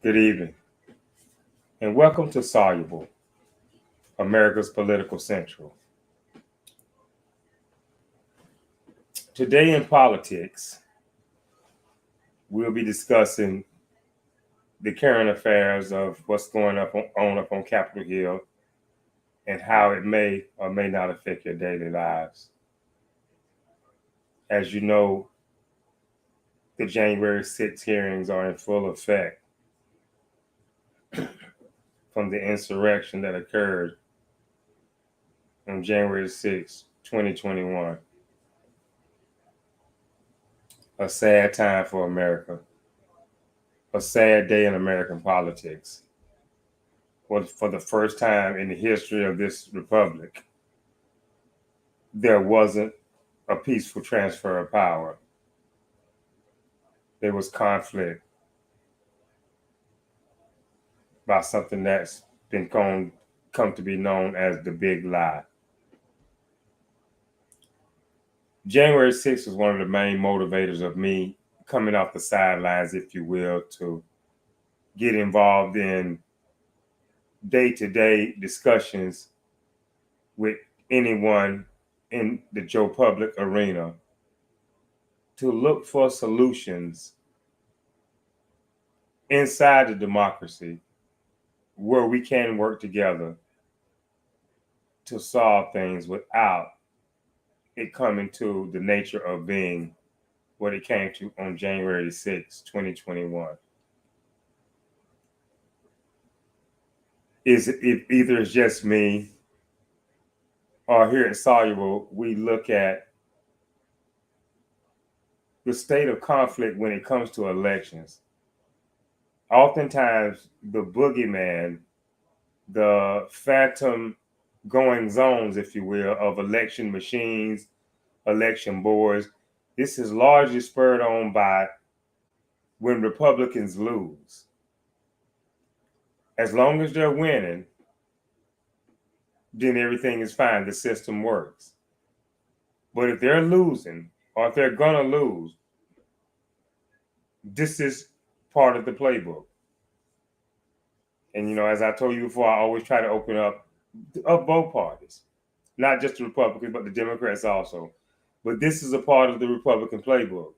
Good evening, and welcome to Soluble, America's Political Central. Today in politics, we'll be discussing the current affairs of what's going on Capitol Hill and how it may or may not affect your daily lives. As you know, the January 6th hearings are in full effect from the insurrection that occurred on January 6, 2021. A sad time for America, a sad day in American politics. For the first time in the history of this republic, there wasn't a peaceful transfer of power. There was conflict by something that's been come to be known as the big lie. January 6th was one of the main motivators of me coming off the sidelines, if you will, to get involved in day-to-day discussions with anyone in the Joe Public arena to look for solutions inside the democracy where we can work together to solve things without it coming to the nature of being what it came to on January 6, 2021. If either it's just me or here at Soluble, we look at the state of conflict when it comes to elections. Oftentimes, the boogeyman, the phantom going zones, if you will, of election machines, election boards, this is largely spurred on by when Republicans lose. As long as they're winning, then everything is fine. The system works. But if they're losing, or if they're going to lose, this is part of the playbook. And, as I told you before, I always try to open up of both parties, not just the Republicans, but the Democrats also. But this is a part of the Republican playbook.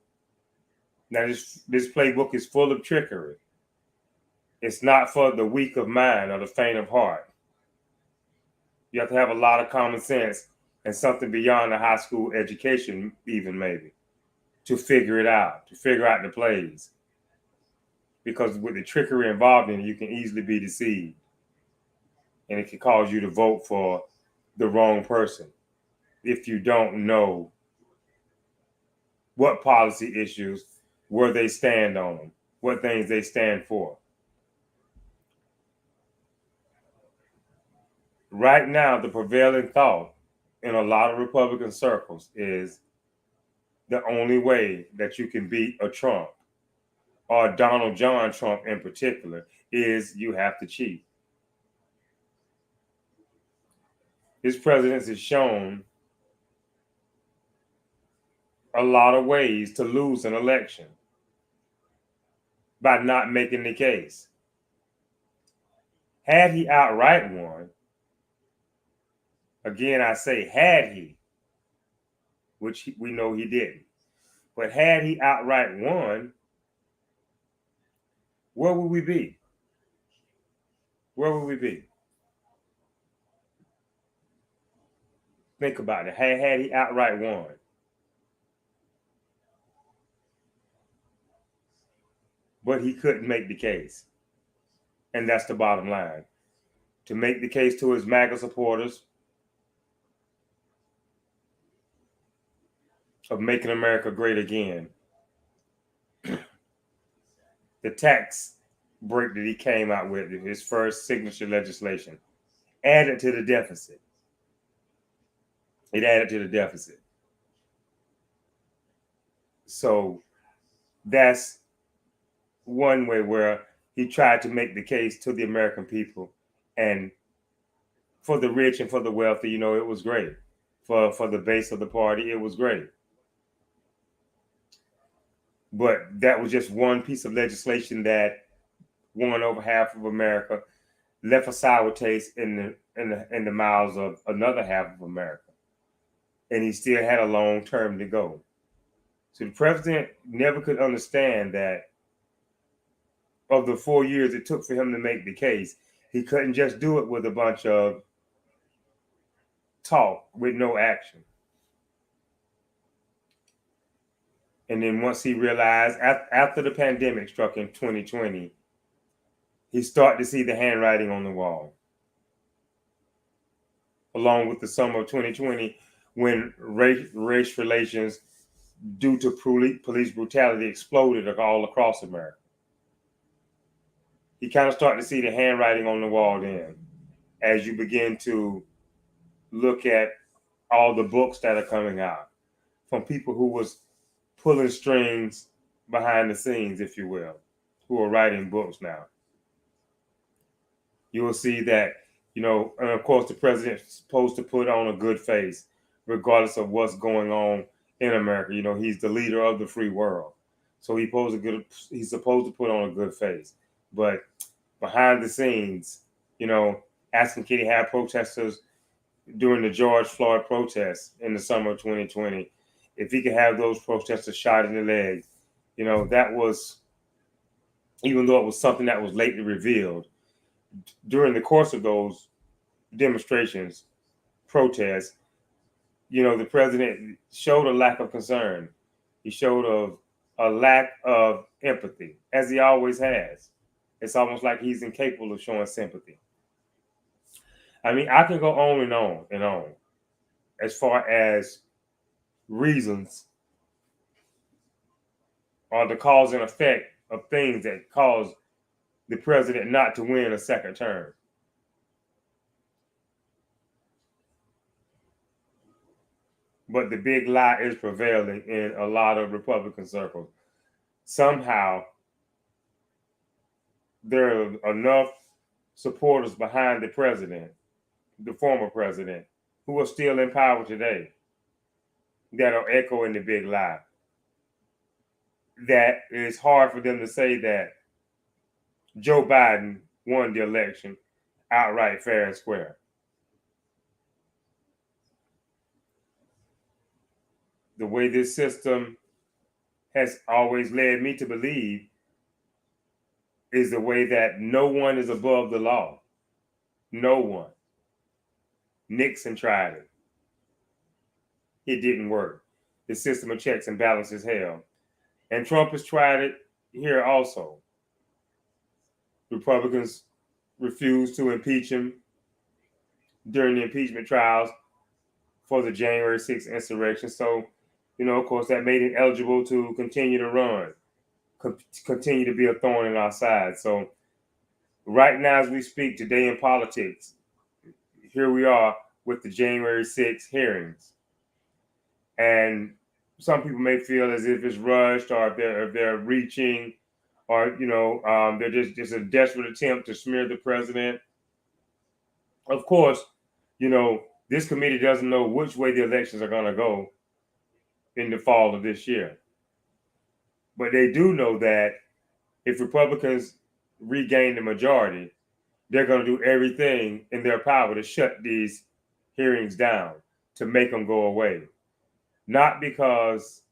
Now, this playbook is full of trickery. It's not for the weak of mind or the faint of heart. You have to have a lot of common sense and something beyond a high school education, even maybe, to figure it out, to figure out the plays. Because with the trickery involved in it, you can easily be deceived. And it can cause you to vote for the wrong person if you don't know what policy issues, where they stand on them, what things they stand for. Right now, the prevailing thought in a lot of Republican circles is the only way that you can beat a Trump or Donald John Trump in particular is you have to cheat. This presidency has shown a lot of ways to lose an election by not making the case. Had he outright won, again, I say had he, which we know he didn't, but had he outright won, where would we be? Where would we be? Think about it. Had he outright won. But he couldn't make the case. And that's the bottom line. To make the case to his MAGA supporters of making America great again, the tax break that he came out with, his first signature legislation, added to the deficit. It added to the deficit. So that's one way where he tried to make the case to the American people. And for the rich and for the wealthy, it was great. For the base of the party, it was great. But that was just one piece of legislation that won over half of America, left a sour taste in the mouths of another half of America, and he still had a long term to go. So the president never could understand that of the 4 years it took for him to make the case, he couldn't just do it with a bunch of talk with no action. And then once he realized, after the pandemic struck in 2020, he started to see the handwriting on the wall. Along with the summer of 2020, when race relations due to police brutality exploded all across America. You kind of start to see the handwriting on the wall then, as you begin to look at all the books that are coming out from people who was pulling strings behind the scenes, if you will, who are writing books now. You will see that, and of course the president's supposed to put on a good face, regardless of what's going on in America. He's the leader of the free world. So he's supposed to put on a good face. But behind the scenes, asking Kitty have protesters during the George Floyd protests in the summer of 2020, if he could have those protesters shot in the leg, that was, even though it was something that was lately revealed, during the course of those demonstrations, protests, the president showed a lack of concern. He showed a lack of empathy, as he always has. It's almost like he's incapable of showing sympathy. I mean, I can go on and on and on as far as reasons or the cause and effect of things that cause the president not to win a second term. But the big lie is prevailing in a lot of Republican circles. Somehow, there are enough supporters behind the president, the former president, who are still in power today, that are echoing the big lie. That it's hard for them to say that Joe Biden won the election outright, fair and square. The way this system has always led me to believe is the way that no one is above the law. No one. Nixon tried it. It didn't work. The system of checks and balances held. And Trump has tried it here also. Republicans refused to impeach him during the impeachment trials for the January 6th insurrection. So, of course, that made him eligible to continue to run, continue to be a thorn in our side. So right now, as we speak today in politics, here we are with the January 6th hearings. And some people may feel as if it's rushed, or if they're reaching, or they're just a desperate attempt to smear the president. Of course, this committee doesn't know which way the elections are going to go in the fall of this year. But they do know that if Republicans regain the majority, they're going to do everything in their power to shut these hearings down, to make them go away. Not because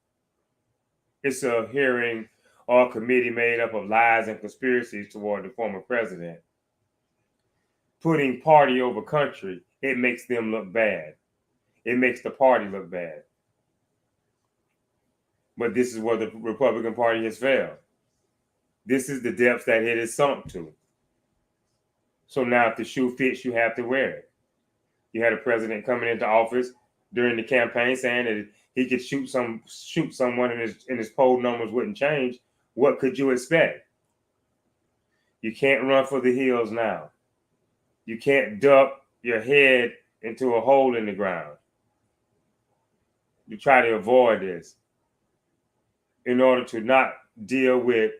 it's a hearing or a committee made up of lies and conspiracies toward the former president. Putting party over country, it makes them look bad. It makes the party look bad. But this is where the Republican Party has failed. This is the depths that it is sunk to. So now if the shoe fits, you have to wear it. You had a president coming into office during the campaign saying that he could shoot someone and his poll numbers wouldn't change. What could you expect? You can't run for the hills now. You can't duck your head into a hole in the ground. You try to avoid this in order to not deal with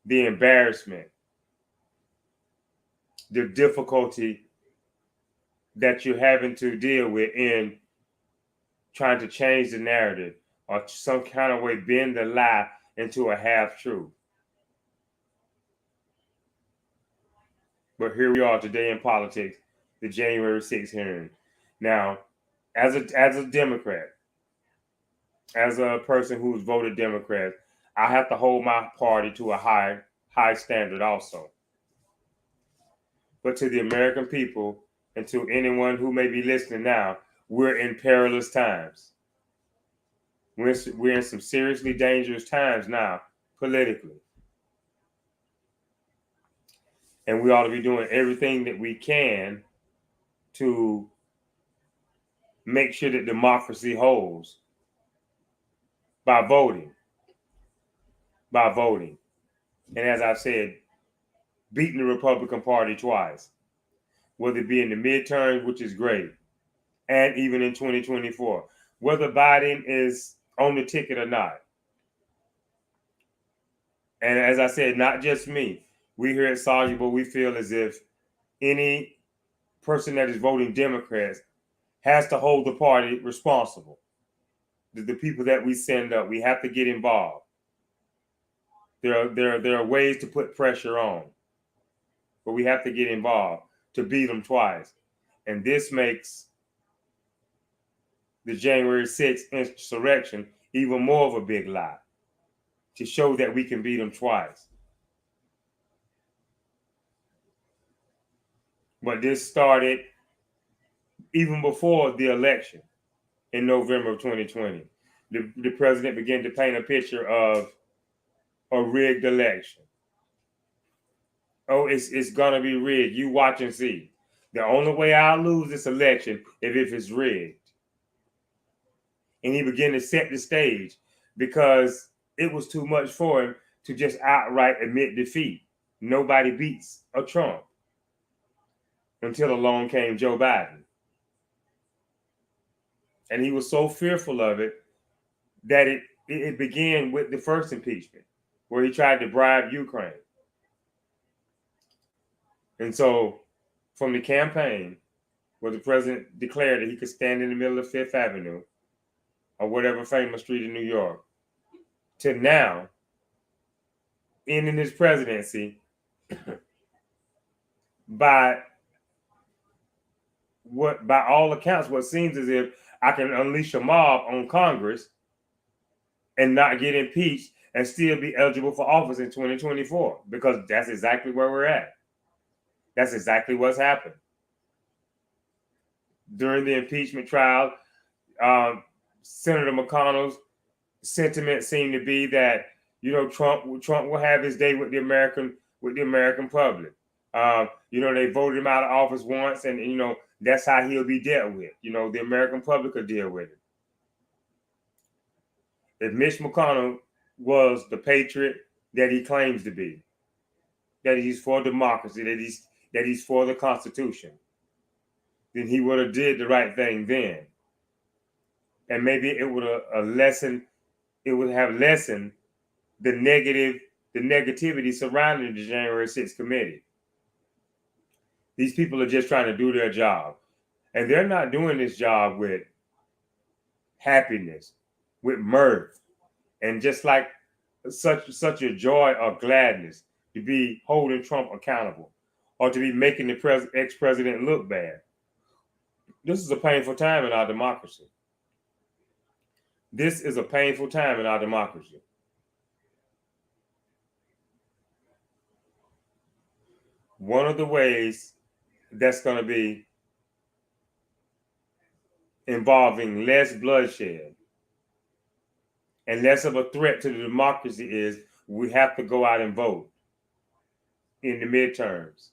the embarrassment, the difficulty that you're having to deal with in trying to change the narrative or some kind of way bend the lie into a half truth. But here we are today in politics, the January 6th hearing. Now, as a Democrat, as a person who's voted Democrat, I have to hold my party to a high standard also. But to the American people and to anyone who may be listening now, we're in perilous times. We're in some seriously dangerous times now, politically. And we ought to be doing everything that we can to make sure that democracy holds by voting. And as I said, beating the Republican Party twice, whether it be in the midterms, which is great, and even in 2024, whether Biden is on the ticket or not. And as I said, not just me. We here at Soluble, we feel as if any person that is voting Democrats has to hold the party responsible. The people that we send up, we have to get involved. There are ways to put pressure on, but we have to get involved to beat them twice. And this makes the January 6th insurrection even more of a big lie, to show that we can beat them twice. But this started even before the election in November of 2020. The president began to paint a picture of a rigged election. Oh, it's gonna be rigged. You watch and see. The only way I'll lose this election is if it's rigged. And he began to set the stage because it was too much for him to just outright admit defeat. Nobody beats a Trump until along came Joe Biden. And he was so fearful of it that it began with the first impeachment, where he tried to bribe Ukraine. And so from the campaign, where the president declared that he could stand in the middle of Fifth Avenue or whatever famous street in New York, to now, ending his presidency by all accounts, what seems as if I can unleash a mob on Congress and not get impeached and still be eligible for office in 2024, because that's exactly where we're at. That's exactly what's happened. During the impeachment trial, Senator McConnell's sentiment seemed to be that, Trump will have his day with the American public. They voted him out of office once, and that's how he'll be dealt with. The American public will deal with it. If Mitch McConnell was the patriot that he claims to be, that he's for democracy, that he's for the Constitution, then he would have did the right thing then. And maybe it would have lessened the negativity surrounding the January 6th committee. These people are just trying to do their job. And they're not doing this job with happiness, with mirth, and just like such a joy or gladness to be holding Trump accountable or to be making the ex-president look bad. This is a painful time in our democracy. This is a painful time in our democracy. One of the ways that's going to be involving less bloodshed and less of a threat to the democracy is we have to go out and vote in the midterms.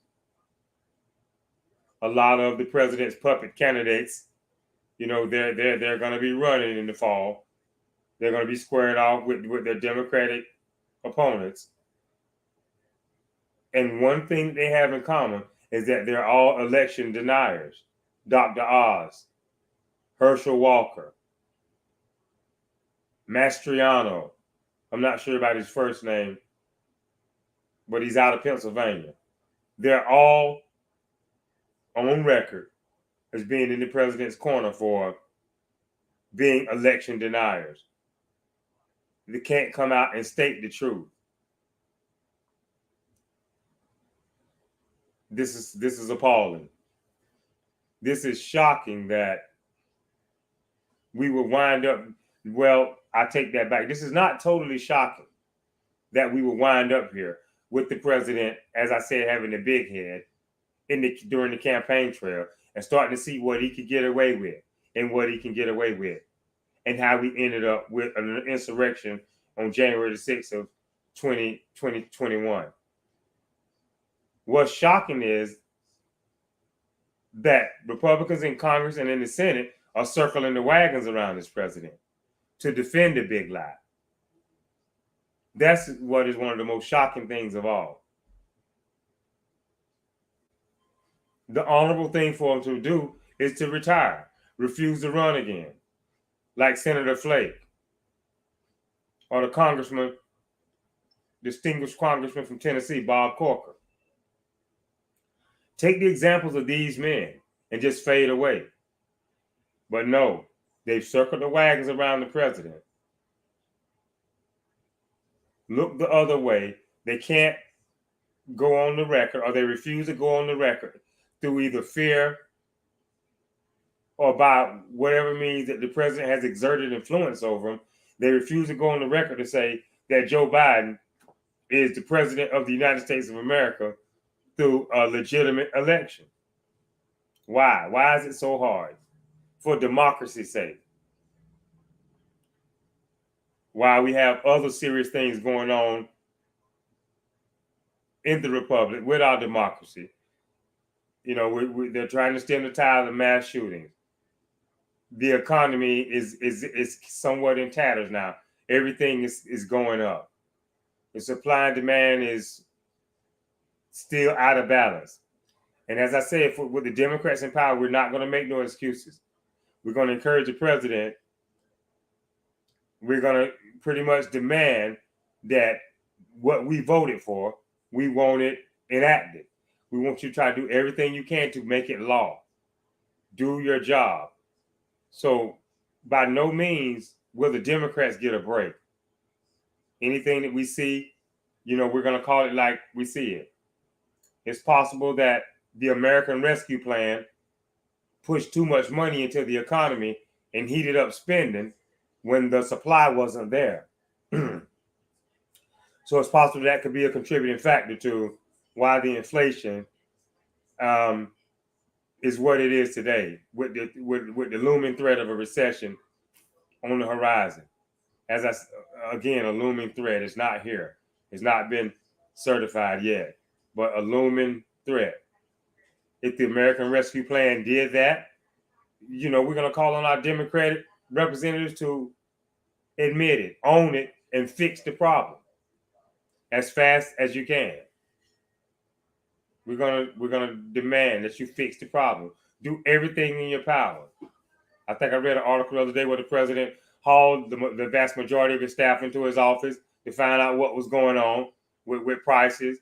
A lot of the president's puppet candidates, they're going to be running in the fall. They're going to be squared off with their Democratic opponents. And one thing they have in common is that they're all election deniers. Dr. Oz, Herschel Walker, Mastriano. I'm not sure about his first name, but he's out of Pennsylvania. They're all on record as being in the president's corner for being election deniers. They can't come out and state the truth. This is appalling. This is shocking that we will wind up. Well, I take that back. This is not totally shocking that we will wind up here with the president, as I said, having a big head during the campaign trail and starting to see what he could get away with and what he can get away with, and how we ended up with an insurrection on January the 6th of 2021. What's shocking is that Republicans in Congress and in the Senate are circling the wagons around this president to defend the big lie. That's what is one of the most shocking things of all. The honorable thing for him to do is to retire, refuse to run again, like Senator Flake or the congressman, distinguished congressman from Tennessee, Bob Corker. Take the examples of these men and just fade away. But no, they've circled the wagons around the president. Look the other way. They can't go on the record, or they refuse to go on the record through either fear or by whatever means that the president has exerted influence over them. They refuse to go on the record to say that Joe Biden is the president of the United States of America through a legitimate election. Why? Why is it so hard? For democracy's sake. While we have other serious things going on in the republic with our democracy. You know, they're trying to stem the tide of mass shootings. The economy is somewhat in tatters now. Everything is going up. The supply and demand is still out of balance. And as I said, with the Democrats in power, we're not going to make no excuses. We're going to encourage the president. We're going to pretty much demand that what we voted for, we want it enacted. We want you to try to do everything you can to make it law. Do your job. So by no means will the Democrats get a break. Anything that we see, you know, we're going to call it like we see it. It's possible that the American Rescue Plan pushed too much money into the economy and heated up spending when the supply wasn't there. So it's possible that could be a contributing factor to why the inflation is what it is today, with the looming threat of a recession on the horizon. Again, a looming threat. It's not here. It's not been certified yet, but a looming threat. If the American Rescue Plan did that, you know, we're going to call on our Democratic representatives to admit it, own it, and fix the problem as fast as you can. We're gonna demand that you fix the problem. Do everything in your power. I think I read an article the other day where the president hauled the vast majority of his staff into his office to find out what was going on with prices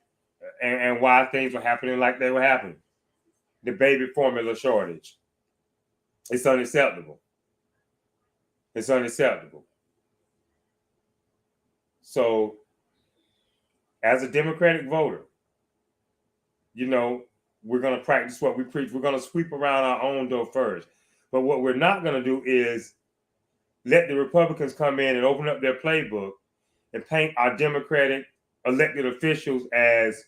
and why things were happening like they were happening. The baby formula shortage. It's unacceptable. It's unacceptable. So, as a Democratic voter, you know, we're going to practice what we preach. We're going to sweep around our own door first. But what we're not going to do is let the Republicans come in and open up their playbook and paint our Democratic elected officials as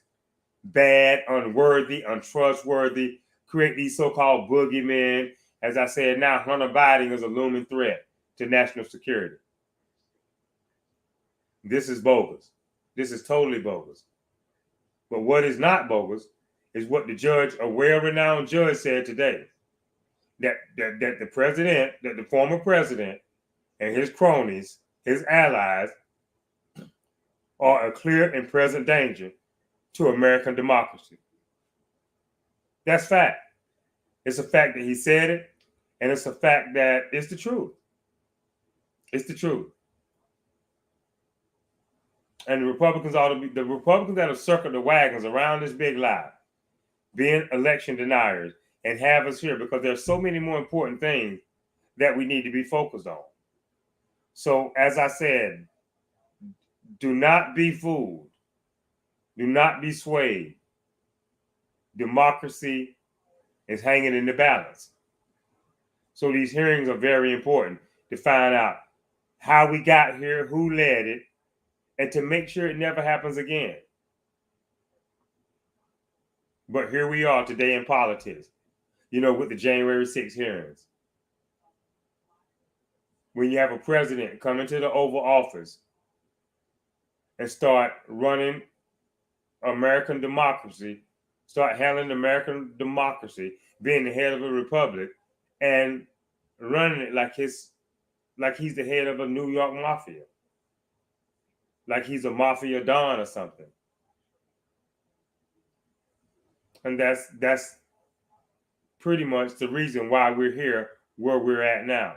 bad, unworthy, untrustworthy, create these so-called boogeymen. As I said, now Hunter Biden is a looming threat to national security. This is bogus. This is totally bogus. But what is not bogus is what the judge, a well-renowned judge, said today. That the president, that the former president and his cronies, his allies, are a clear and present danger to American democracy. That's fact. It's a fact that he said it, and it's a fact that it's the truth. It's the truth. And the Republicans that have circled the wagons around this big lie, being election deniers, and have us here because there's so many more important things that we need to be focused on. So, as I said, do not be fooled. Do not be swayed. democracy is hanging in the balance. So these hearings are very important to find out how we got here, who led it, and to make sure it never happens again. But here we are today in politics, with the January 6th hearings. When you have a president come into the Oval Office and start running American democracy, start handling American democracy, being the head of a republic, and running it like he's the head of a New York mafia, like he's a mafia don or something. And that's pretty much the reason why we're here where we're at now.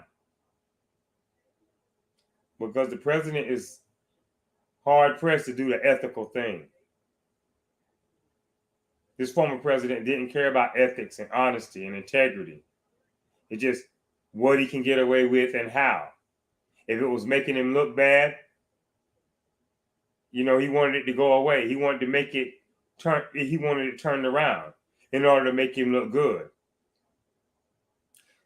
Because the president is hard pressed to do the ethical thing. This former president didn't care about ethics and honesty and integrity. It's just what he can get away with and how. If it was making him look bad, he wanted it to go away. He wanted to make it turn. He wanted it turned around in order to make him look good.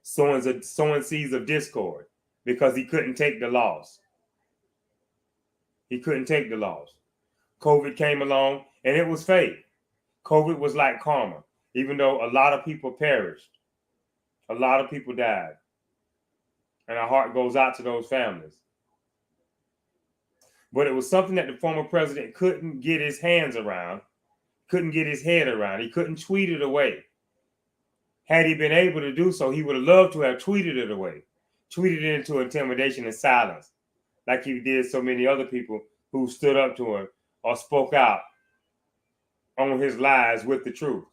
Sowing seeds of discord because he couldn't take the loss. He couldn't take the loss. COVID came along and it was fake. COVID was like karma. Even though a lot of people perished, a lot of people died. And our heart goes out to those families. But it was something that the former president couldn't get his hands around, couldn't get his head around. He couldn't tweet it away. Had he been able to do so, he would have loved to have tweeted it away, tweeted it into intimidation and silence, like he did so many other people who stood up to him or spoke out on his lies with the truth.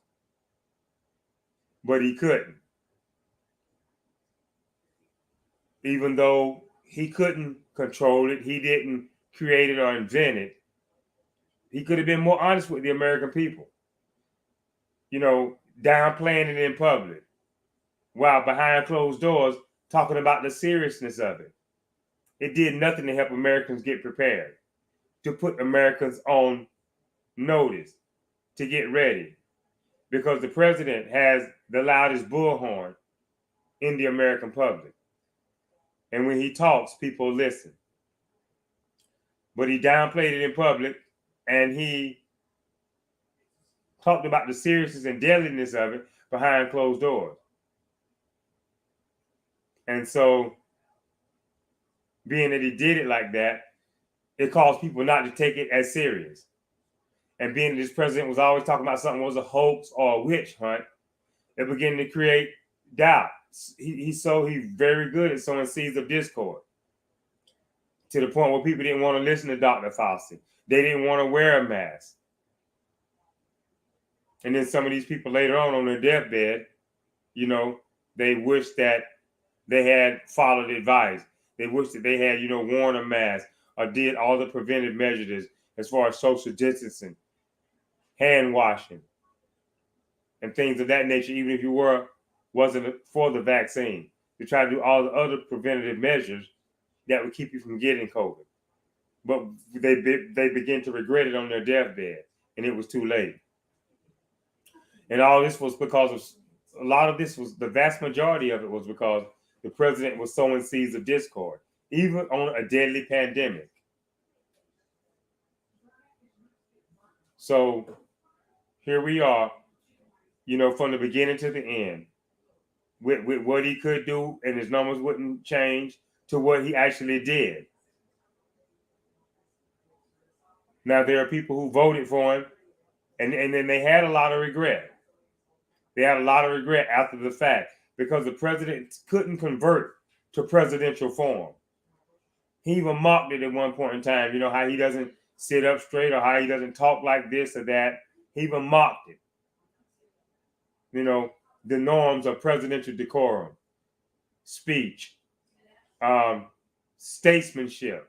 But he couldn't. Even though he couldn't control it, he didn't create it or invent it, he could have been more honest with the American people. Downplaying it in public while behind closed doors talking about the seriousness of it. It did nothing to help Americans get prepared, to put Americans on notice, to get ready. Because the president has the loudest bullhorn in the American public. And when he talks, people listen. But he downplayed it in public, and he talked about the seriousness and deadliness of it behind closed doors. And so, being that he did it like that, it caused people not to take it as serious. And being that this president was always talking about something was a hoax or a witch hunt, it began to create doubt. He's very good at sowing seeds of discord, to the point where people didn't want to listen to Dr. Fauci. They didn't want to wear a mask. And then some of these people later on their deathbed, they wish that they had followed advice. They wish that they had, worn a mask or did all the preventive measures as far as social distancing, hand washing, and things of that nature, even if you wasn't for the vaccine, to try to do all the other preventative measures that would keep you from getting COVID. But they begin to regret it on their deathbed, and it was too late. And all this was because of the vast majority of it was because the president was sowing seeds of discord, even on a deadly pandemic. So here we are, from the beginning to the end, with what he could do, and his numbers wouldn't change, to what he actually did. Now, there are people who voted for him, and then they had a lot of regret. They had a lot of regret after the fact, because the president couldn't convert to presidential form. He even mocked it at one point in time, how he doesn't sit up straight or how he doesn't talk like this or that. He even mocked it. The norms of presidential decorum, speech, statesmanship.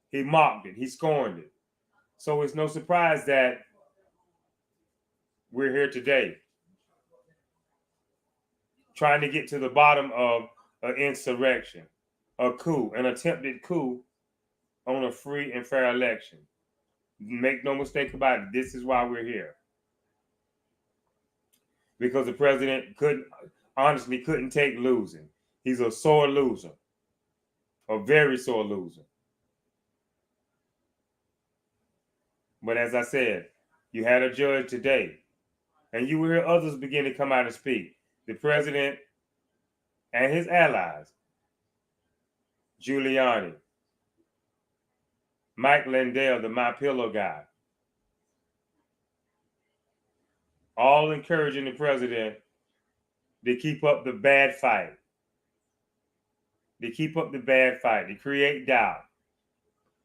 He mocked it. He scorned it. So it's no surprise that we're here today, trying to get to the bottom of an insurrection, a coup, an attempted coup on a free and fair election. Make no mistake about it. This is why we're here. because the president couldn't take losing. He's a sore loser, a very sore loser. But as I said, you had a judge today, and you will hear others begin to come out and speak. The president and his allies, Giuliani, Mike Lindell, the My Pillow guy, all encouraging the president to keep up the bad fight, to create doubt,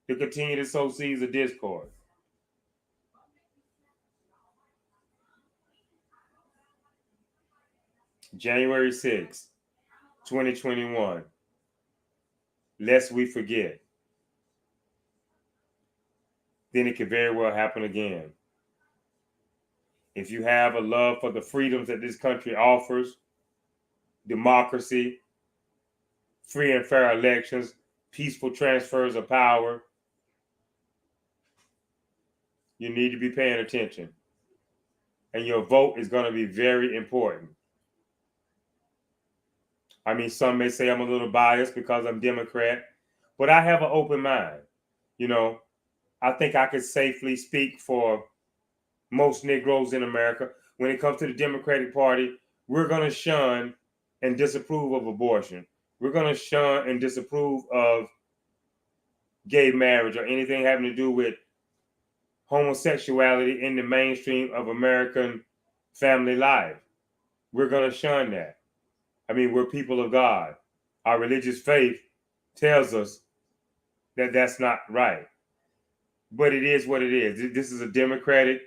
to continue to sow seeds of discord. January 6th, 2021, lest we forget. Then it could very well happen again. If you have a love for the freedoms that this country offers, democracy, free and fair elections, peaceful transfers of power, you need to be paying attention. And your vote is going to be very important. I mean, some may say I'm a little biased because I'm Democrat, but I have an open mind. You know, I think I could safely speak for most Negroes in America. When it comes to the Democratic Party, we're going to shun and disapprove of abortion. We're going to shun and disapprove of gay marriage or anything having to do with homosexuality in the mainstream of American family life. We're going to shun that. I mean, we're people of God. Our religious faith tells us that that's not right. But it is what it is. This is a Democratic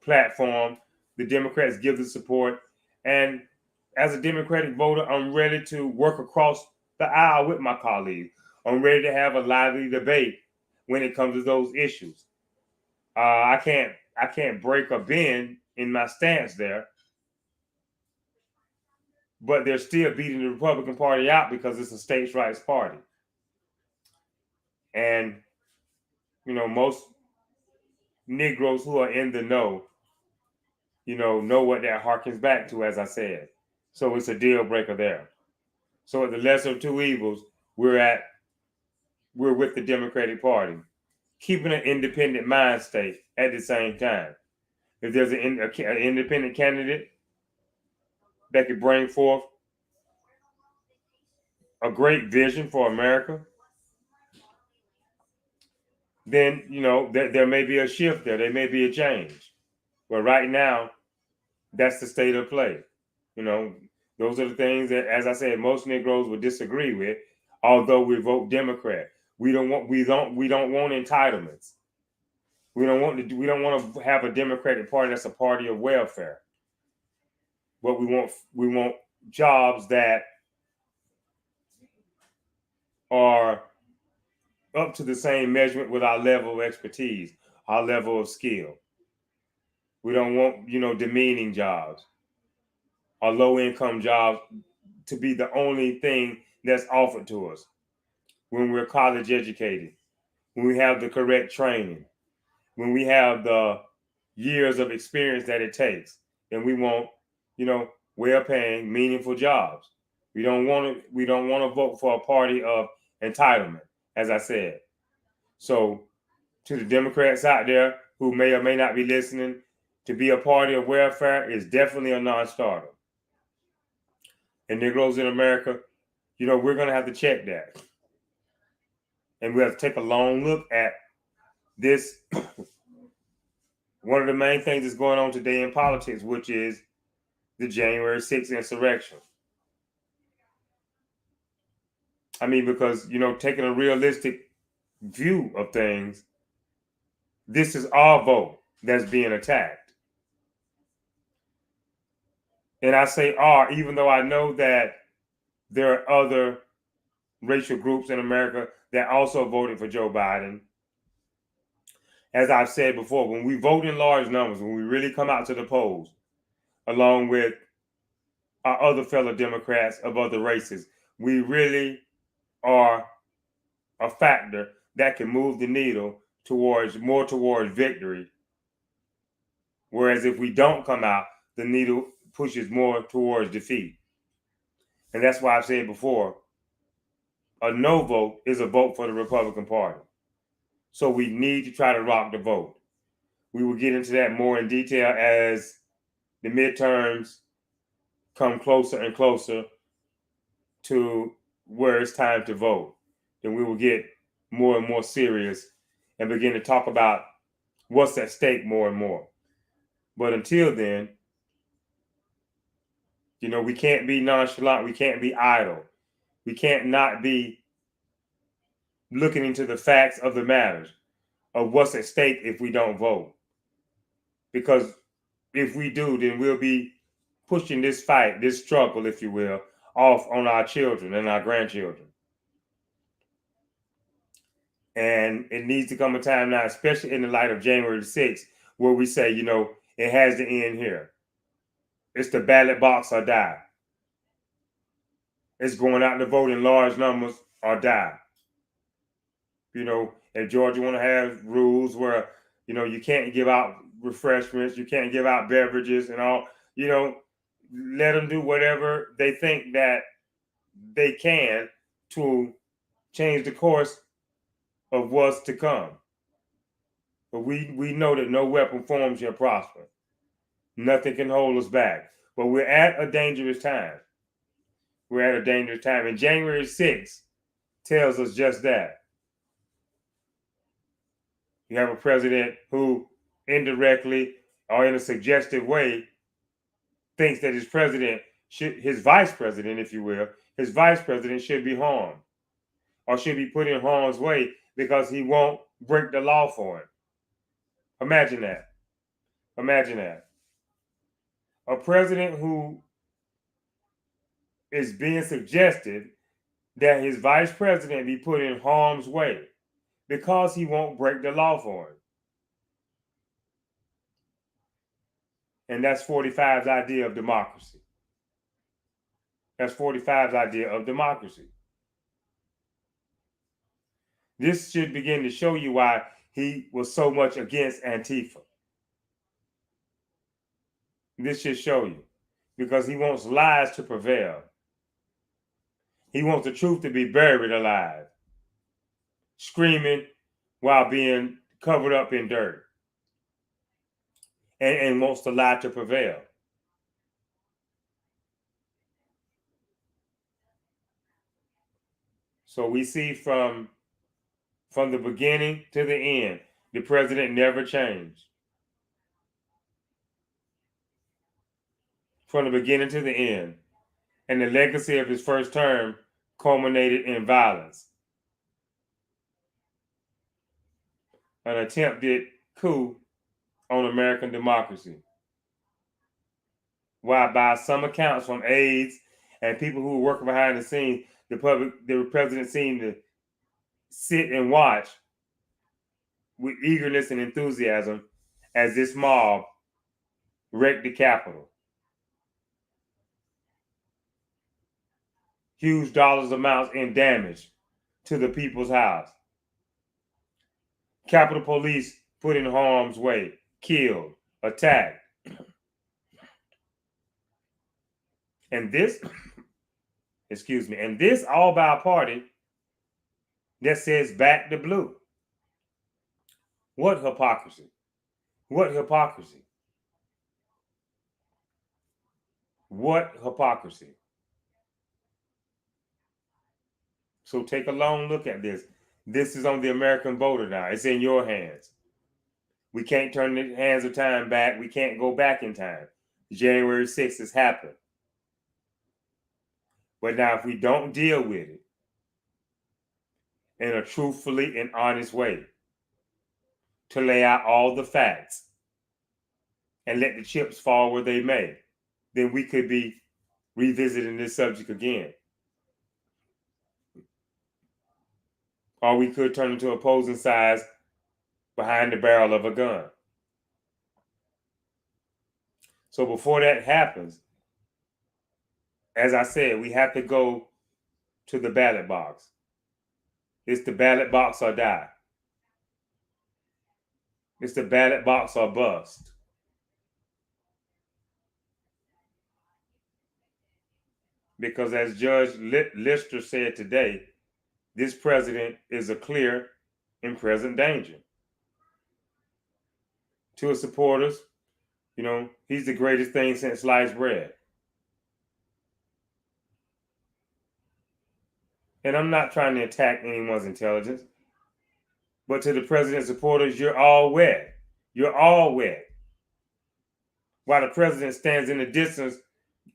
platform. The Democrats give the support. And as a Democratic voter, I'm ready to work across the aisle with my colleagues. I'm ready to have a lively debate when it comes to those issues. I can't break or bend in my stance there, but they're still beating the Republican Party out because it's a states' rights party. And, you know, most Negroes who are in the know, know what that harkens back to, as I said. So it's a deal breaker there. So at the lesser of two evils, we're with the Democratic Party, keeping an independent mind state at the same time. If there's an independent candidate that could bring forth a great vision for America, then, there may be a shift there. There may be a change. But right now, that's the state of play. Those are the things that, as I said, most Negroes would disagree with, although we vote Democrat. We don't want entitlements. We don't want to have a Democratic Party that's a party of welfare. But we want jobs that are up to the same measurement with our level of expertise, our level of skill. We don't want, demeaning jobs or low-income jobs to be the only thing that's offered to us when we're college educated, when we have the correct training, when we have the years of experience that it takes. And we want, well-paying, meaningful jobs. We don't want to vote for a party of entitlement, as I said. So to the Democrats out there who may or may not be listening, to be a party of welfare is definitely a non-starter. And Negroes in America, we're going to have to check that. And we have to take a long look at this. One of the main things that's going on today in politics, which is the January 6th insurrection. I mean, because, taking a realistic view of things, this is our vote that's being attacked. And I say our, even though I know that there are other racial groups in America that also voted for Joe Biden. As I've said before, when we vote in large numbers, when we really come out to the polls, along with our other fellow Democrats of other races, we really are a factor that can move the needle towards victory Whereas if we don't come out, the needle pushes more towards defeat. And that's why I've said before, a no vote is a vote for the Republican Party. So we need to try to rock the vote. We will get into that more in detail as the midterms come closer and closer to where it's time to vote. Then we will get more and more serious and begin to talk about what's at stake more and more. But until then, we can't be nonchalant. We can't be idle. We can't not be looking into the facts of the matters of what's at stake if we don't vote. Because if we do, then we'll be pushing this fight, this struggle, if you will, off on our children and our grandchildren. And it needs to come a time now, especially in the light of January the 6th, where we say, it has to end here. It's the ballot box or die. It's going out to vote in large numbers or die. If Georgia want to have rules where, you can't give out refreshments, you can't give out beverages and all, let them do whatever they think that they can to change the course of what's to come. But we know that no weapon formed shall prosper. Nothing can hold us back. But we're at a dangerous time. We're at a dangerous time. And January 6th tells us just that. You have a president who indirectly or in a suggestive way thinks that his vice president, if you will, his vice president should be harmed or should be put in harm's way because he won't break the law for him. Imagine that. Imagine that. A president who is being suggested that his vice president be put in harm's way because he won't break the law for him. And that's 45's idea of democracy. That's 45's idea of democracy. This should begin to show you why he was so much against Antifa. This should show you. Because he wants lies to prevail. He wants the truth to be buried alive. Screaming while being covered up in dirt. And wants the lie to prevail. So we see from the beginning to the end, the president never changed. From the beginning to the end. And the legacy of his first term culminated in violence. An attempted coup on American democracy. Why, by some accounts from aides and people who were working behind the scenes, the president seemed to sit and watch with eagerness and enthusiasm as this mob wrecked the Capitol. Huge dollars amounts in damage to the people's house. Capitol Police put in harm's way, killed, attacked. And this, and this all by a party that says back the blue. What hypocrisy. What hypocrisy. What hypocrisy. So take a long look at this. This is on the American voter now. It's in your hands. We can't turn the hands of time back. We can't go back in time. January 6th has happened. But now if we don't deal with it in a truthfully and honest way, to lay out all the facts and let the chips fall where they may, then we could be revisiting this subject again. Or we could turn into opposing sides behind the barrel of a gun. So before that happens, as I said, we have to go to the ballot box. It's the ballot box or die. It's the ballot box or bust. Because as Judge Lister said today, this president is a clear and present danger. To his supporters, he's the greatest thing since sliced bread. And I'm not trying to attack anyone's intelligence, but to the president's supporters, you're all wet. You're all wet. While the president stands in the distance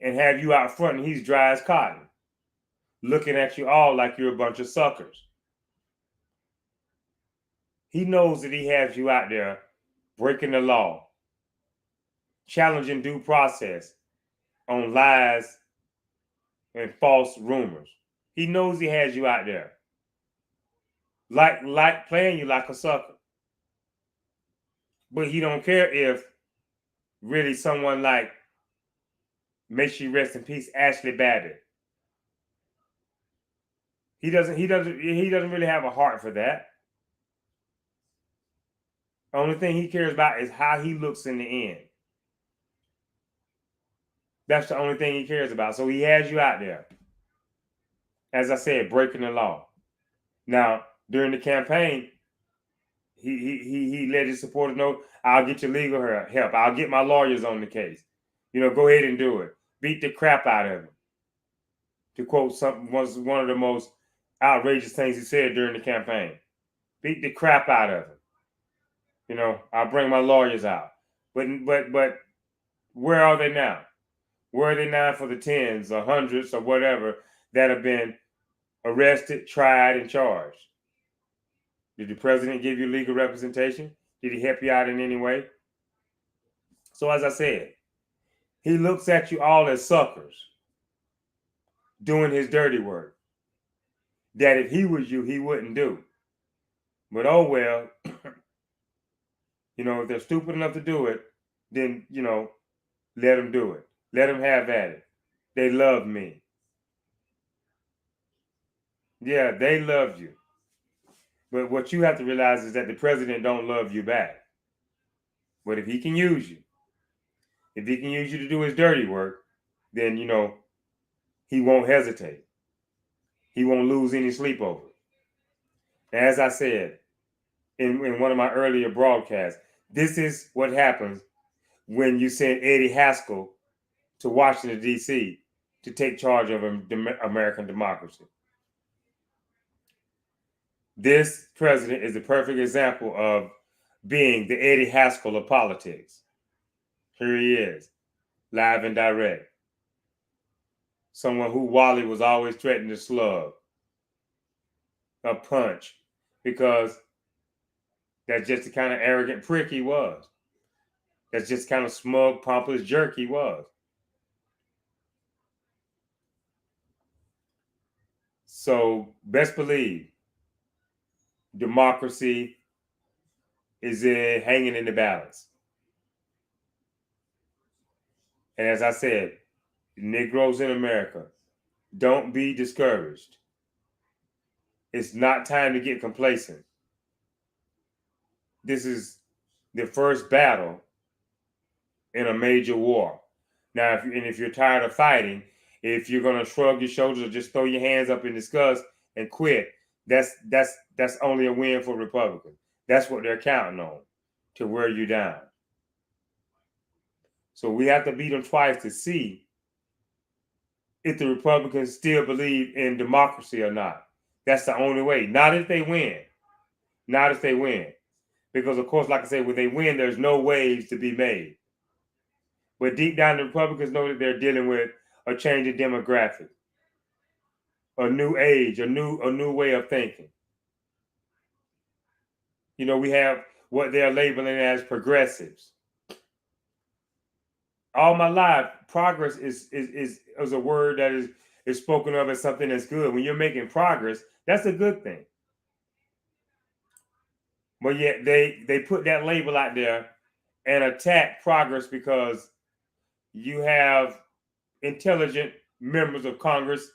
and have you out front and he's dry as cotton, looking at you all like you're a bunch of suckers. He knows that he has you out there breaking the law, challenging due process on lies and false rumors. He knows he has you out there, like playing you like a sucker. But he don't care if really someone like, may she rest in peace, Ashley Babbitt. He doesn't really have a heart for that. The only thing he cares about is how he looks in the end. That's the only thing he cares about. So he has you out there, as I said, breaking the law. Now, during the campaign, he let his supporters know, I'll get your legal help. I'll get my lawyers on the case. Go ahead and do it. Beat the crap out of him. To quote one of the most outrageous things he said during the campaign. Beat the crap out of him. I'll bring my lawyers out. But where are they now? Where are they now for the tens or hundreds or whatever that have been arrested, tried, and charged? Did the president give you legal representation? Did he help you out in any way? So as I said, he looks at you all as suckers doing his dirty work that if he was you, he wouldn't do. But oh well, if they're stupid enough to do it, then, let them do it. Let them have at it. They love me. Yeah, they love you. But what you have to realize is that the president don't love you back. But if he can use you, to do his dirty work, then, he won't hesitate. He won't lose any sleep over it. As I said in one of my earlier broadcasts, this is what happens when you send Eddie Haskell to Washington, D.C. to take charge of American democracy. This president is the perfect example of being the Eddie Haskell of politics. Here he is, live and direct. Someone who Wally was always threatening to slug, a punch, because that's just the kind of arrogant prick he was. That's just kind of smug, pompous jerk he was. So best believe democracy is hanging in the balance. And as I said, Negroes in America, don't be discouraged. It's not time to get complacent. This is the first battle in a major war. Now, if you're tired of fighting, if you're going to shrug your shoulders or just throw your hands up in disgust and quit, that's only a win for Republicans. That's what they're counting on, to wear you down. So we have to beat them twice to see if the Republicans still believe in democracy or not. That's the only way. Not if they win. Not if they win. Because, of course, like I said, when they win, there's no waves to be made. But deep down, the Republicans know that they're dealing with a change in demographic, a new age, a new way of thinking. We have what they're labeling as progressives. All my life, progress is a word that is spoken of as something that's good. When you're making progress, that's a good thing. But yet they put that label out there and attack progress because you have intelligent members of Congress,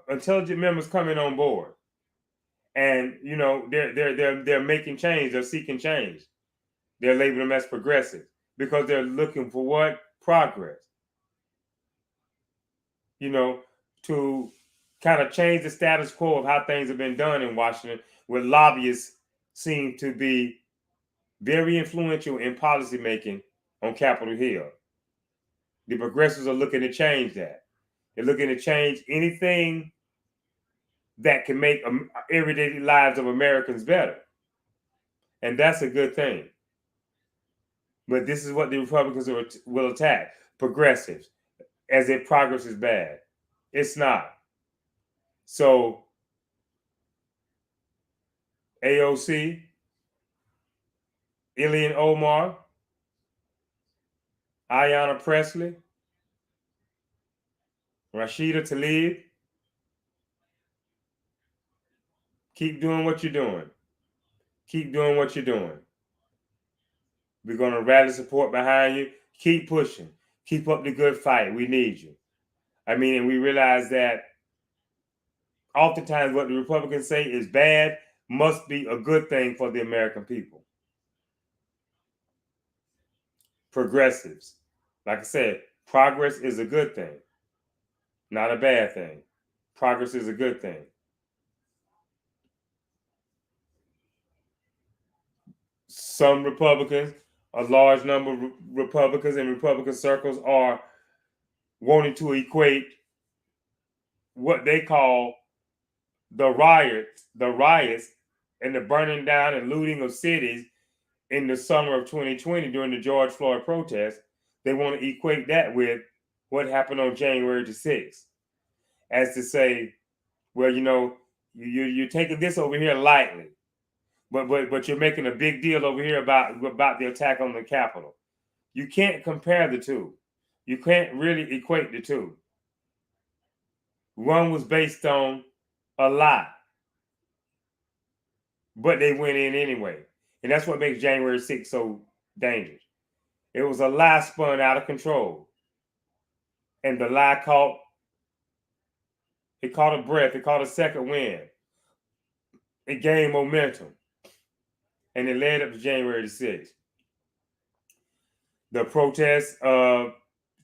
intelligent members coming on board, and they're making change. They're seeking change. They're labeling them as progressive because they're looking for what? Progress. to kind of change the status quo of how things have been done in Washington, where lobbyists seem to be very influential in policymaking on Capitol Hill. The progressives are looking to change that. They're looking to change anything that can make everyday lives of Americans better. And that's a good thing. But this is what the Republicans will attack: progressives, as if progress is bad. It's not. So AOC, Ilhan Omar, Ayanna Pressley, Rashida Tlaib, keep doing what you're doing. Keep doing what you're doing. We're going to rally support behind you. Keep pushing. Keep up the good fight. We need you. I mean, and we realize that oftentimes what the Republicans say is bad must be a good thing for the American people. Progressives. Like I said, progress is a good thing, not a bad thing. Progress is a good thing. Some Republicans, a large number of Republicans in Republican circles, are wanting to equate what they call the riots and the burning down and looting of cities in the summer of 2020 during the George Floyd protests. They want to equate that with what happened on January the 6th, as to say, well, you're taking this over here lightly, but you're making a big deal over here about the attack on the Capitol. You can't compare the two. You can't really equate the two. One was based on a lie, but they went in anyway. And that's what makes January 6th so dangerous. It was a lie spun out of control. And the lie caught a breath. It caught a second wind. It gained momentum. And it led up to January the 6th. The protests of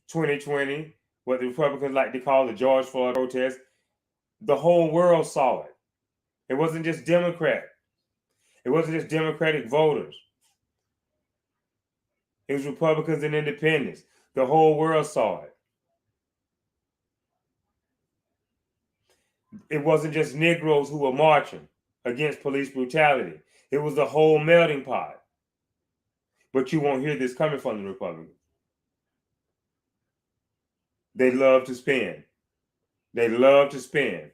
2020, what the Republicans like to call the George Floyd protest, the whole world saw it. It wasn't just Democrat. It wasn't just Democratic voters. It was Republicans and independents. The whole world saw it. It wasn't just Negroes who were marching against police brutality. It was the whole melting pot. But you won't hear this coming from the Republicans. They love to spin. They love to spin.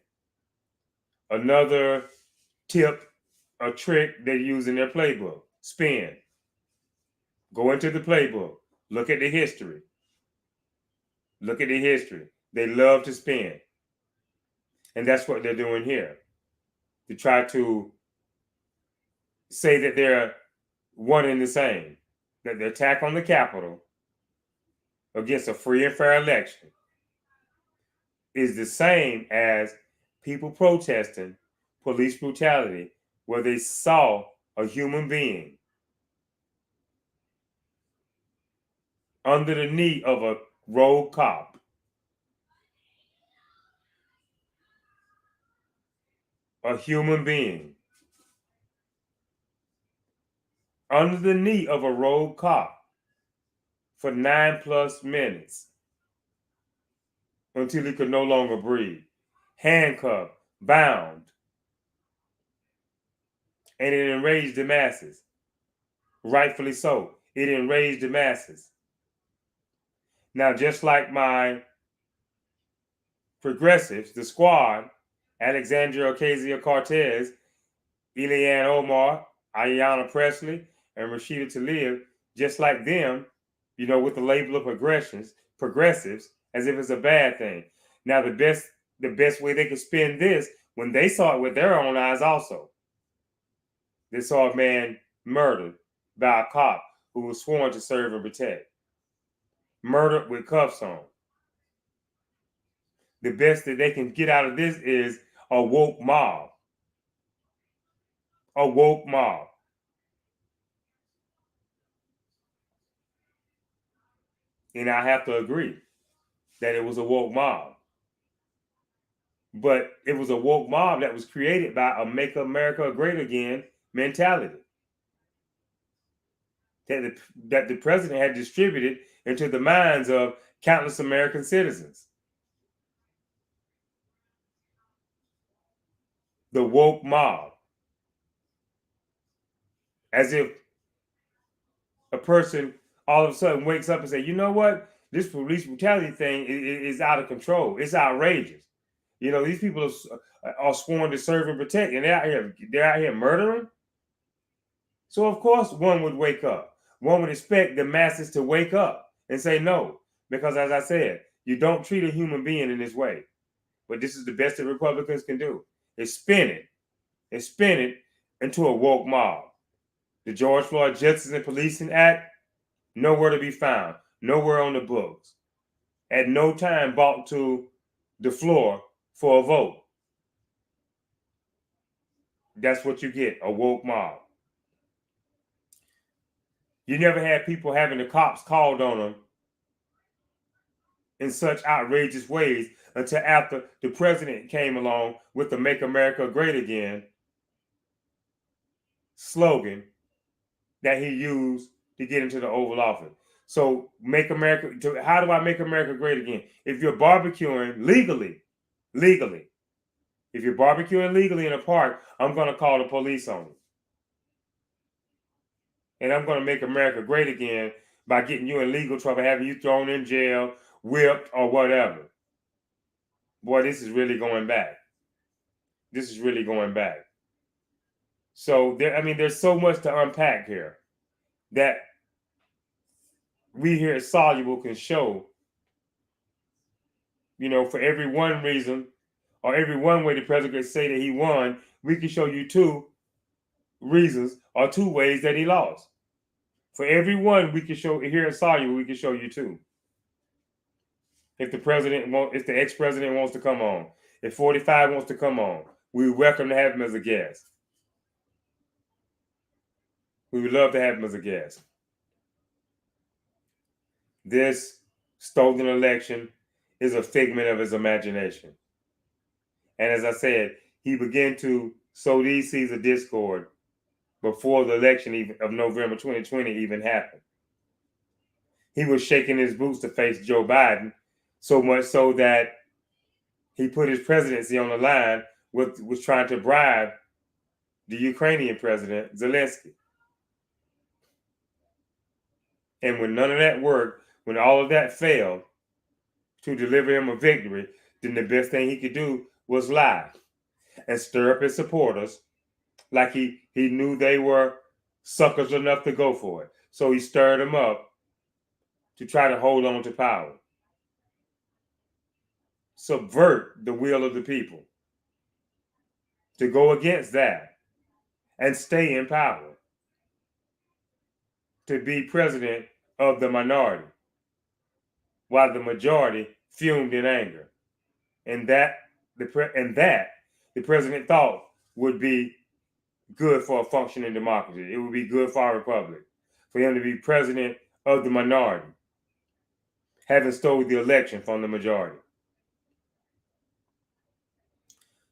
Another tip, a trick they use in their playbook: spin. Go into the playbook. Look at the history. Look at the history. They love to spin. And that's what they're doing here. To try to say that they're one and the same. That the attack on the Capitol against a free and fair election is the same as people protesting police brutality where they saw a human being under the knee of a rogue cop. A human being under the knee of a rogue cop for 9+ minutes until he could no longer breathe, handcuffed, bound. And it enraged the masses. Rightfully so. It enraged the masses. Now, just like my progressives, the squad, Alexandria Ocasio-Cortez, Ilhan Omar, Ayanna Pressley, and Rashida Tlaib, just like them, with the label of progressives, as if it's a bad thing. Now, the best way they could spin this, when they saw it with their own eyes also. They saw a man murdered by a cop who was sworn to serve and protect. Murdered with cuffs on. The best that they can get out of this is a woke mob. A woke mob. And I have to agree that it was a woke mob. But it was a woke mob that was created by a Make America Great Again mentality that the president had distributed into the minds of countless American citizens. The woke mob. As if a person all of a sudden wakes up and say, you know what? This police brutality thing is out of control. It's outrageous. You know, these people are sworn to serve and protect, and they're out here murdering. So of course one would wake up. One would expect the masses to wake up and say no. Because as I said, you don't treat a human being in this way. But this is the best that Republicans can do. Is spin it into a woke mob. The George Floyd Justice and Policing Act, nowhere to be found, nowhere on the books. At no time brought to the floor for a vote. That's what you get, a woke mob. You never had people having the cops called on them in such outrageous ways until after the president came along with the Make America Great Again slogan that he used to get into the Oval Office. So how do I make America great again? If you're barbecuing legally, if you're barbecuing legally in a park, I'm going to call the police on you. And I'm going to make America great again by getting you in legal trouble, having you thrown in jail, whipped, or whatever. Boy, this is really going back. This is really going back. So there's so much to unpack here that we here at Soluble can show, for every one reason or every one way the president could say that he won, we can show you two reasons or two ways that he lost. For every one we can show here at Soluble, we can show you two. If the ex-president wants to come on, if 45 wants to come on, we welcome to have him as a guest. We would love to have him as a guest. This stolen election is a figment of his imagination. And as I said, he began to sow these seeds of discord before the election of November 2020 even happened. He was shaking his boots to face Joe Biden, so much so that he put his presidency on the line was trying to bribe the Ukrainian president, Zelensky. And when none of that worked, when all of that failed to deliver him a victory, then the best thing he could do was lie and stir up his supporters like he knew they were suckers enough to go for it. So he stirred them up to try to hold on to power. Subvert the will of the people. To go against that and stay in power. To be president of the minority while the majority fumed in anger. And that the president thought would be good for a functioning democracy. It would be good for our republic, for him to be president of the minority, having stole the election from the majority.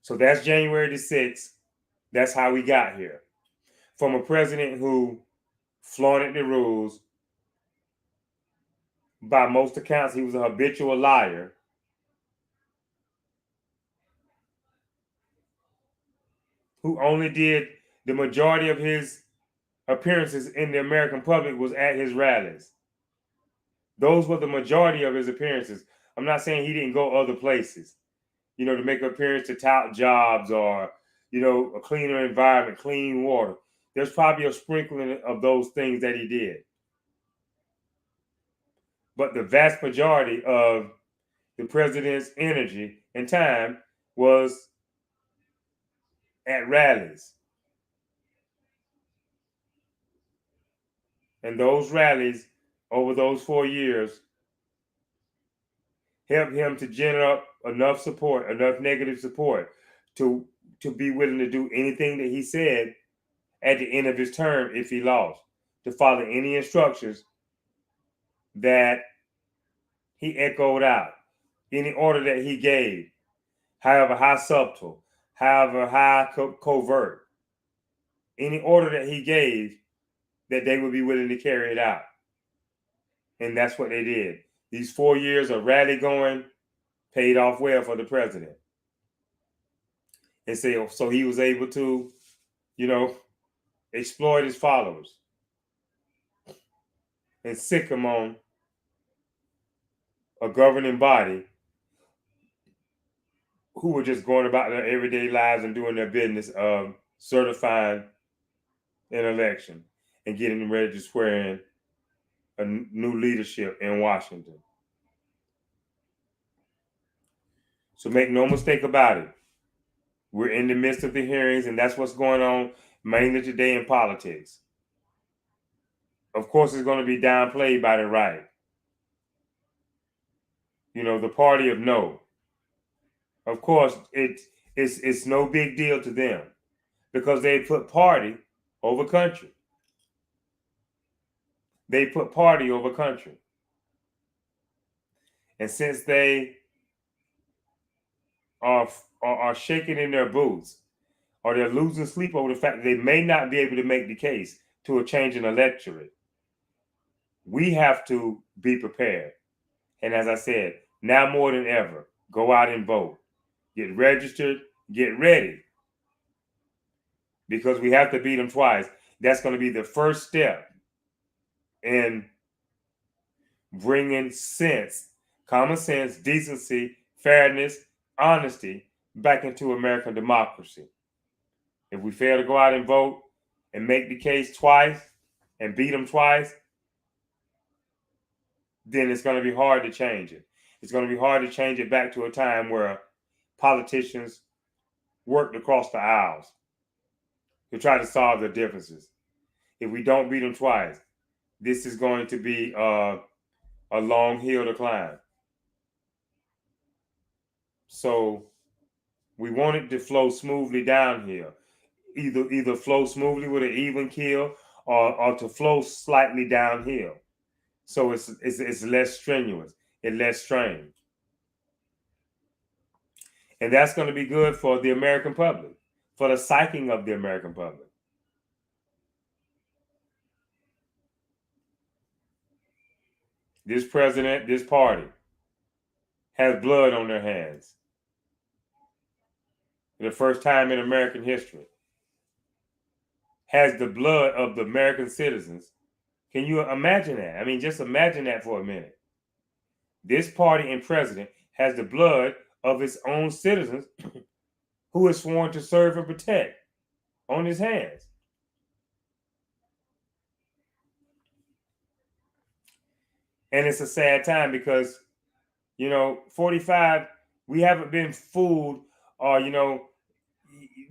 So that's January the 6th. That's how we got here. From a president who flaunted the rules. By most accounts, he was a habitual liar. Who only did the majority of his appearances in the American public was at his rallies. Those were the majority of his appearances. I'm not saying he didn't go other places, to make an appearance to tout jobs or, a cleaner environment, clean water. There's probably a sprinkling of those things that he did. But the vast majority of the president's energy and time was at rallies. And those rallies over those 4 years helped him to generate enough support, enough negative support to be willing to do anything that he said at the end of his term if he lost, to follow any instructions that he echoed out, any order that he gave, however high subtle, however high covert, any order that he gave, that they would be willing to carry it out. And that's what they did. These 4 years of rally going paid off well for the president. And so he was able to, exploit his followers and sick them on a governing body who were just going about their everyday lives and doing their business of certifying an election and getting ready to swear in a new leadership in Washington. So make no mistake about it. We're in the midst of the hearings, and that's what's going on mainly today in politics. Of course, it's going to be downplayed by the right. The party of no. Of course, it's no big deal to them because they put party over country. They put party over country. And since they are shaking in their boots, or they're losing sleep over the fact that they may not be able to make the case to a change in electorate, we have to be prepared. And as I said, now more than ever, go out and vote. Get registered, get ready. Because we have to beat them twice. That's going to be the first step in bringing sense, common sense, decency, fairness, honesty back into American democracy. If we fail to go out and vote and make the case twice and beat them twice, then it's going to be hard to change it. It's going to be hard to change it back to a time where politicians worked across the aisles to try to solve their differences. If we don't beat them twice, this is going to be a long hill to climb. So we want it to flow smoothly downhill. Either flow smoothly with an even keel or to flow slightly downhill. So it's less strenuous and less strained. And that's going to be good for the American public, for the psyche of the American public. This president, this party, has blood on their hands. For the first time in American history. Has the blood of the American citizens. Can you imagine that? I mean, just imagine that for a minute. This party and president has the blood of its own citizens who is sworn to serve and protect on his hands. And it's a sad time because, 45, we haven't been fooled or,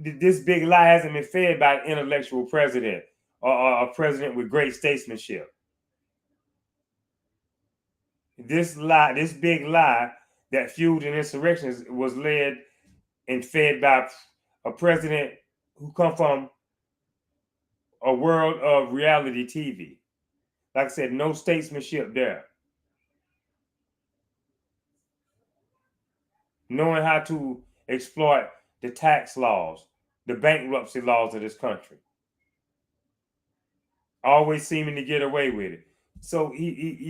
this big lie hasn't been fed by an intellectual president or a president with great statesmanship. This big lie that fueled an insurrection was led and fed by a president who come from a world of reality TV. Like I said, no statesmanship there. Knowing how to exploit the tax laws, the bankruptcy laws of this country. Always seeming to get away with it. So he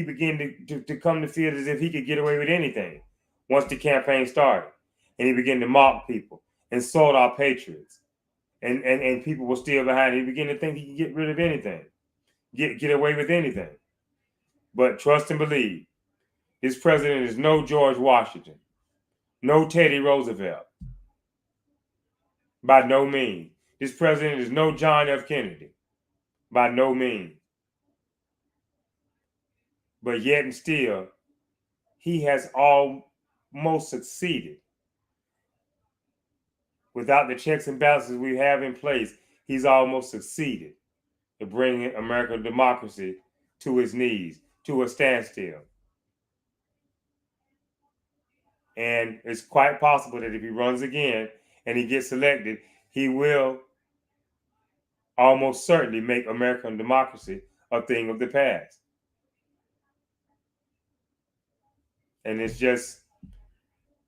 began to come to feel as if he could get away with anything once the campaign started. And he began to mock people, insult our patriots. And people were still behind him. He began to think he could get rid of anything, get away with anything. But trust and believe, this president is no George Washington, no Teddy Roosevelt. By no means. This president is no John F. Kennedy. By no means. But yet and still, he has almost succeeded. Without the checks and balances we have in place, he's almost succeeded in bringing American democracy to its knees, to a standstill. And it's quite possible that if he runs again and he gets elected, he will almost certainly make American democracy a thing of the past. And it's just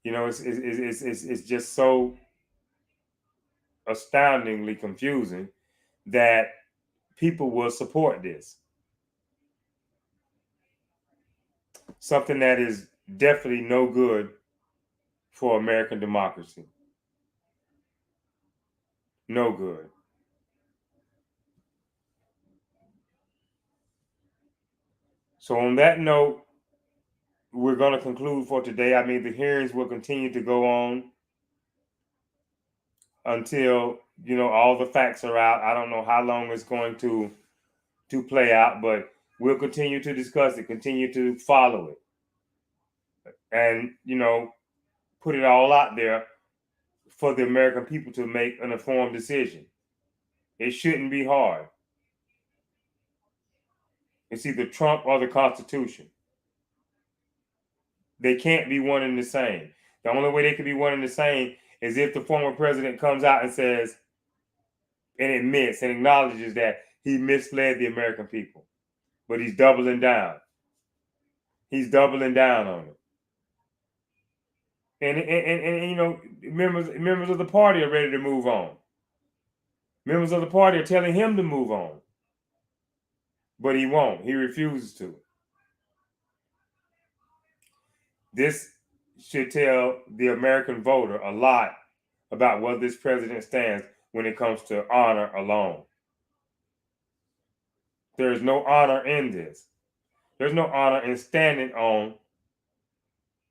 You know, it's just so astoundingly confusing that people will support this. Something that is definitely no good for American democracy. No good. So on that note, we're going to conclude for today. I mean, the hearings will continue to go on until, you know, all the facts are out. I don't know how long it's going to play out, but we'll continue to discuss it, continue to follow it, and, you know, put it all out there for the American people to make an informed decision. It shouldn't be hard. It's either Trump or the Constitution. They can't be one and the same. The only way they can be one and the same is if the former president comes out and says and admits and acknowledges that he misled the American people. But he's doubling down. He's doubling down on it. And you know, members of the party are ready to move on. Members of the party are telling him to move on. But he won't. He refuses to. This should tell the American voter a lot about where this president stands when it comes to honor alone. There is no honor in this. There's no honor in standing on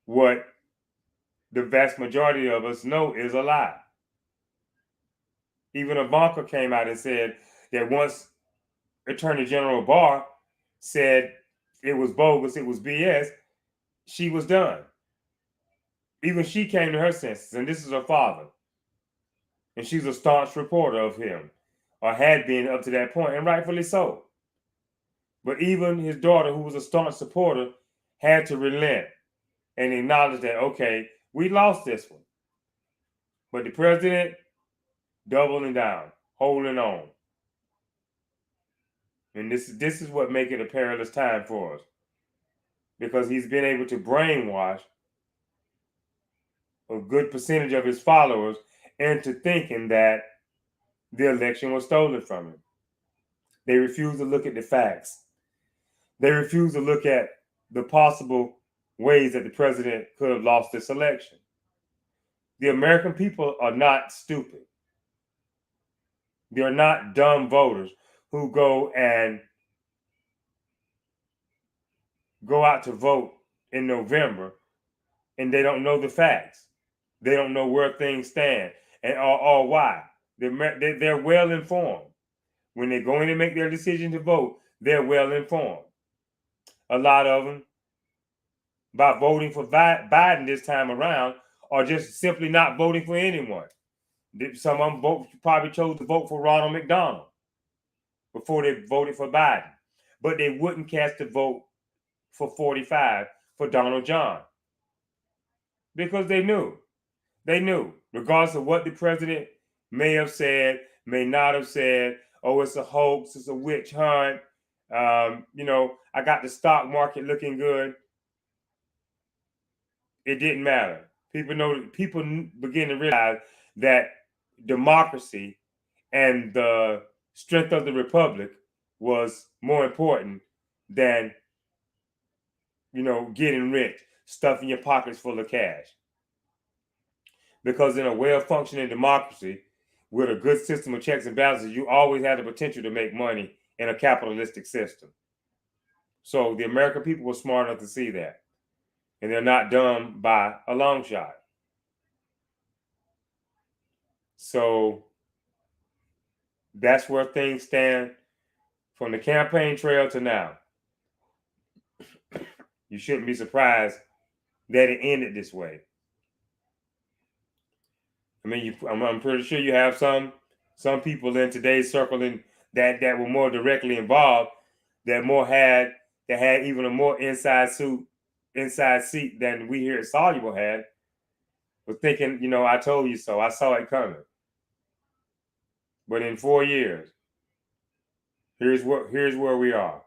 what the vast majority of us know is a lie. Even Ivanka came out and said that once Attorney General Barr said it was bogus, it was BS, she was done. Even she came to her senses, and this is her father. And she's a staunch supporter of him, or had been up to that point, and rightfully so. But even his daughter, who was a staunch supporter, had to relent and acknowledge that, okay, we lost this one. But the president doubling down, holding on. And this is what makes it a perilous time for us. Because he's been able to brainwash a good percentage of his followers into thinking that the election was stolen from him. They refuse to look at the facts. They refuse to look at the possible ways that the president could have lost this election. The American people are not stupid. They're not dumb voters who go out to vote in November and they don't know the facts. They don't know where things stand and or why. They're well informed. When they're going to make their decision to vote, they're well informed. A lot of them, by voting for Biden this time around, are just simply not voting for anyone. Some of them probably chose to vote for Ronald McDonald before they voted for Biden. But they wouldn't cast a vote for 45 for Donald John. Because they knew. They knew, regardless of what the president may have said, may not have said, oh, it's a hoax, it's a witch hunt. You know, I got the stock market looking good. It didn't matter. People begin to realize that democracy and the strength of the republic was more important than, you know, getting rich, stuffing your pockets full of cash. Because in a well-functioning democracy, with a good system of checks and balances, you always have the potential to make money in a capitalistic system. So the American people were smart enough to see that. And they're not dumb by a long shot. So that's where things stand from the campaign trail to now. You shouldn't be surprised that it ended this way. I mean, I'm pretty sure you have some people in today's circle that were more directly involved, that had even a more inside seat than we here at Soluble had, was thinking, you know, I told you so. I saw it coming. But in 4 years, here's where we are.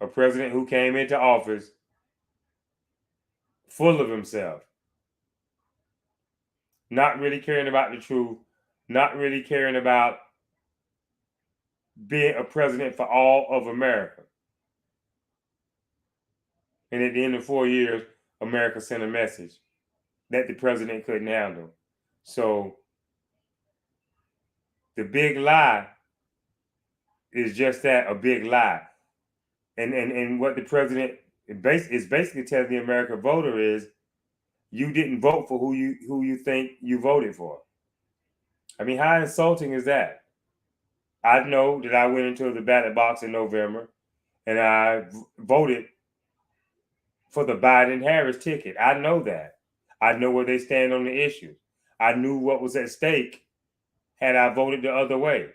A president who came into office full of himself, not really caring about the truth, not really caring about being a president for all of America. And at the end of 4 years, America sent a message that the president couldn't handle. So the big lie is just that, a big lie. And what the president is basically telling the American voter is, you didn't vote for who you think you voted for. I mean, how insulting is that? I know that I went into the ballot box in November and I voted for the Biden-Harris ticket. I know that. I know where they stand on the issue. I knew what was at stake had I voted the other way.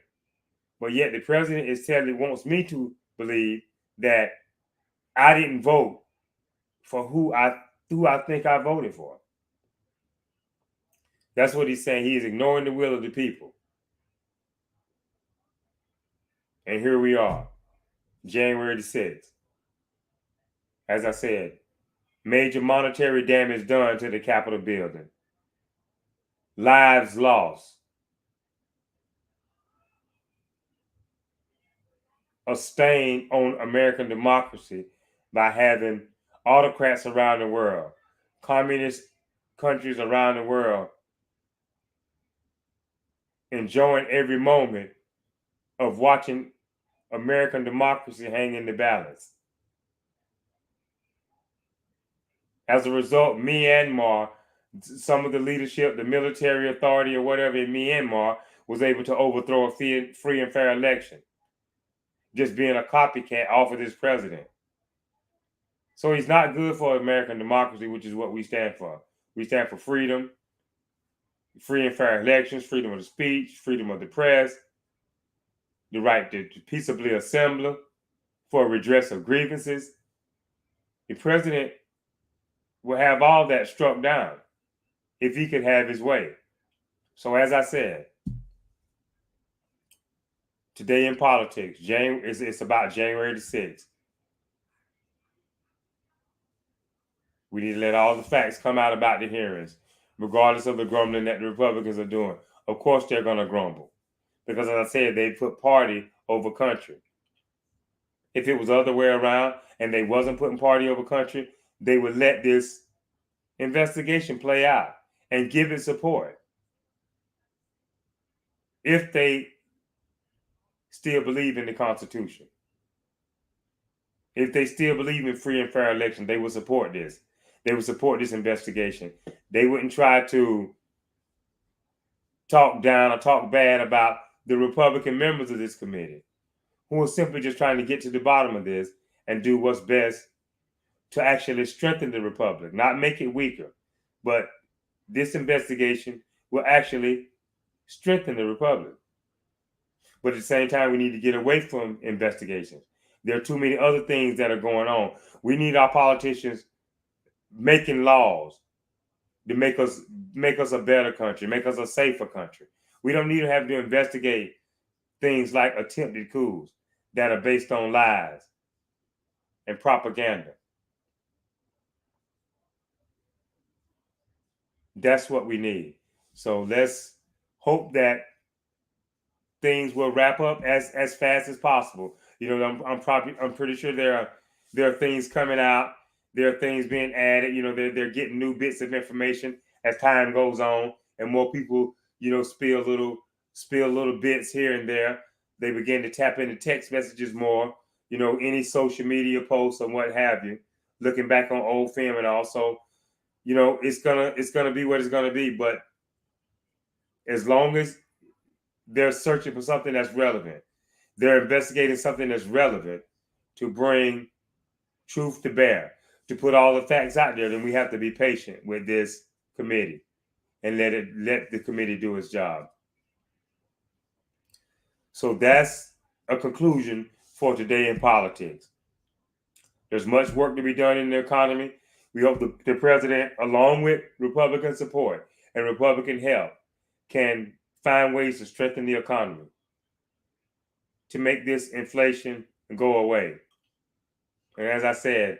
But yet the president wants me to believe that I didn't vote for who I think I voted for. That's what he's saying. He is ignoring the will of the people. And here we are, January the 6th. As I said, major monetary damage done to the Capitol building. Lives lost. A stain on American democracy by having autocrats around the world, communist countries around the world, enjoying every moment of watching American democracy hang in the balance. As a result, Myanmar, some of the leadership, the military authority or whatever in Myanmar, was able to overthrow a free and fair election, just being a copycat off of this president. So he's not good for American democracy, which is what we stand for. We stand for freedom, free and fair elections, freedom of speech, freedom of the press, the right to peaceably assemble for redress of grievances. The president will have all that struck down if he could have his way. So as I said, today in politics, it's about January the 6th. We need to let all the facts come out about the hearings, regardless of the grumbling that the Republicans are doing. Of course, they're going to grumble because, as I said, they put party over country. If it was the other way around and they wasn't putting party over country, they would let this investigation play out and give it support. If they still believe in the Constitution, if they still believe in free and fair election, they would support this. They would support this investigation. They wouldn't try to talk down or talk bad about the Republican members of this committee, who are simply just trying to get to the bottom of this and do what's best to actually strengthen the Republic, not make it weaker. But this investigation will actually strengthen the Republic. But at the same time, we need to get away from investigations. There are too many other things that are going on. We need our politicians making laws to make us a better country, make us a safer country. We don't need to have to investigate things like attempted coups that are based on lies and propaganda. That's what we need. So let's hope that things will wrap up as fast as possible. You know, I'm pretty sure there are things coming out. There are things being added. You know, they're getting new bits of information as time goes on, and more people, you know, spill little bits here and there. They begin to tap into text messages more. You know, any social media posts and what have you. Looking back on old film, and also, you know, it's gonna be what it's gonna be. But as long as they're searching for something that's relevant, they're investigating something that's relevant to bring truth to bear, to put all the facts out there, then we have to be patient with this committee and let the committee do its job. So that's a conclusion for today in politics. There's much work to be done in the economy. We hope the president, along with Republican support and Republican help, can find ways to strengthen the economy, to make this inflation go away. And as I said,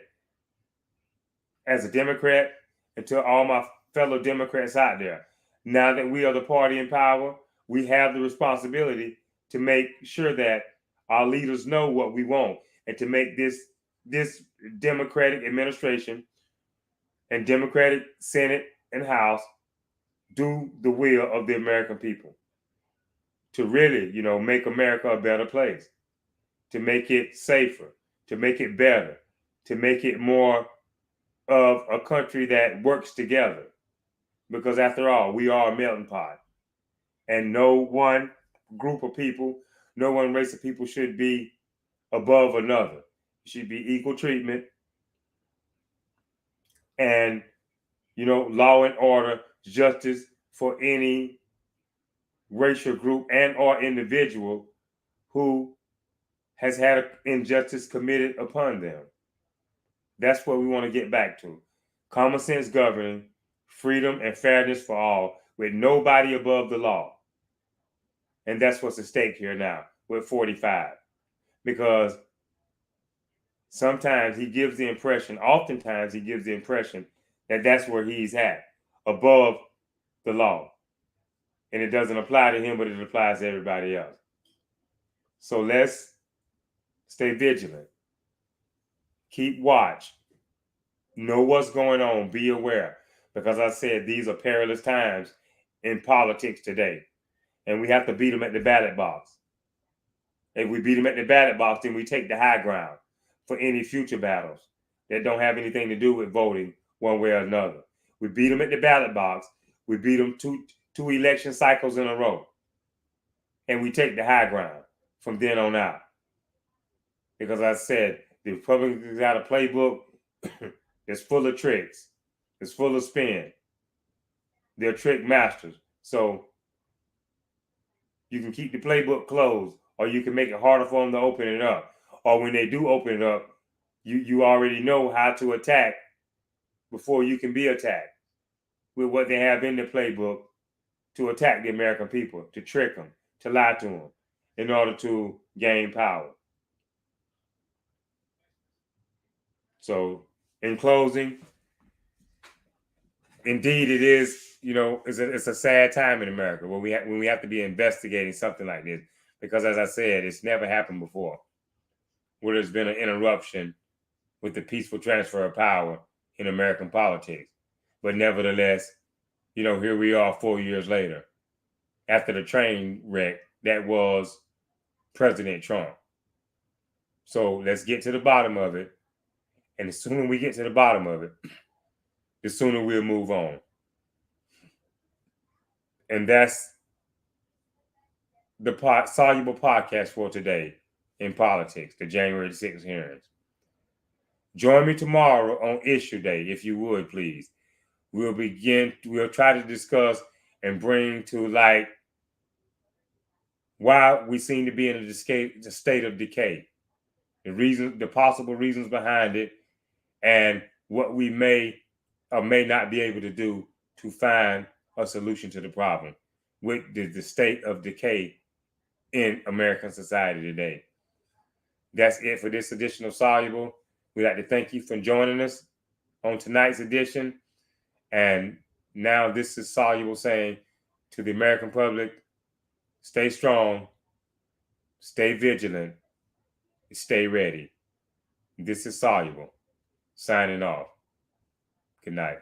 as a Democrat, and to all my fellow Democrats out there, now that we are the party in power, we have the responsibility to make sure that our leaders know what we want and to make this Democratic administration and Democratic Senate and House do the will of the American people to really, make America a better place, to make it safer, to make it better, to make it more of a country that works together. Because after all, we are a melting pot. And no one group of people, no one race of people should be above another. It should be equal treatment and, law and order, justice for any racial group and or individual who has had injustice committed upon them. That's what we want to get back to. Common sense governing, freedom and fairness for all, with nobody above the law. And that's what's at stake here now with 45. Because oftentimes he gives the impression that that's where he's at, above the law. And it doesn't apply to him, but it applies to everybody else. So let's stay vigilant. Keep watch. Know what's going on. Be aware. Because I said these are perilous times in politics today. And we have to beat them at the ballot box. If we beat them at the ballot box, then we take the high ground for any future battles that don't have anything to do with voting one way or another. We beat them at the ballot box. We beat them two election cycles in a row. And we take the high ground from then on out. Because I said, the Republicans got a playbook that's full of tricks. It's full of spin. They're trick masters. So you can keep the playbook closed, or you can make it harder for them to open it up. Or when they do open it up, you already know how to attack before you can be attacked with what they have in the playbook to attack the American people, to trick them, to lie to them in order to gain power. So in closing, indeed it is, it's a sad time in America when we have to be investigating something like this. Because as I said, it's never happened before where there's been an interruption with the peaceful transfer of power in American politics. But nevertheless, here we are 4 years later after the train wreck that was President Trump. So let's get to the bottom of it. And the sooner we get to the bottom of it, the sooner we'll move on. And that's the Soluble podcast for today in politics, the January 6th hearings. Join me tomorrow on Issue Day, if you would, please. We'll try to discuss and bring to light why we seem to be in a state of decay, the possible reasons behind it, and what we may or may not be able to do to find a solution to the problem with the state of decay in American society today. That's it for this edition of Soluble. We'd like to thank you for joining us on tonight's edition. And now this is Soluble saying to the American public, stay strong, stay vigilant, stay ready. This is Soluble, signing off. Good night.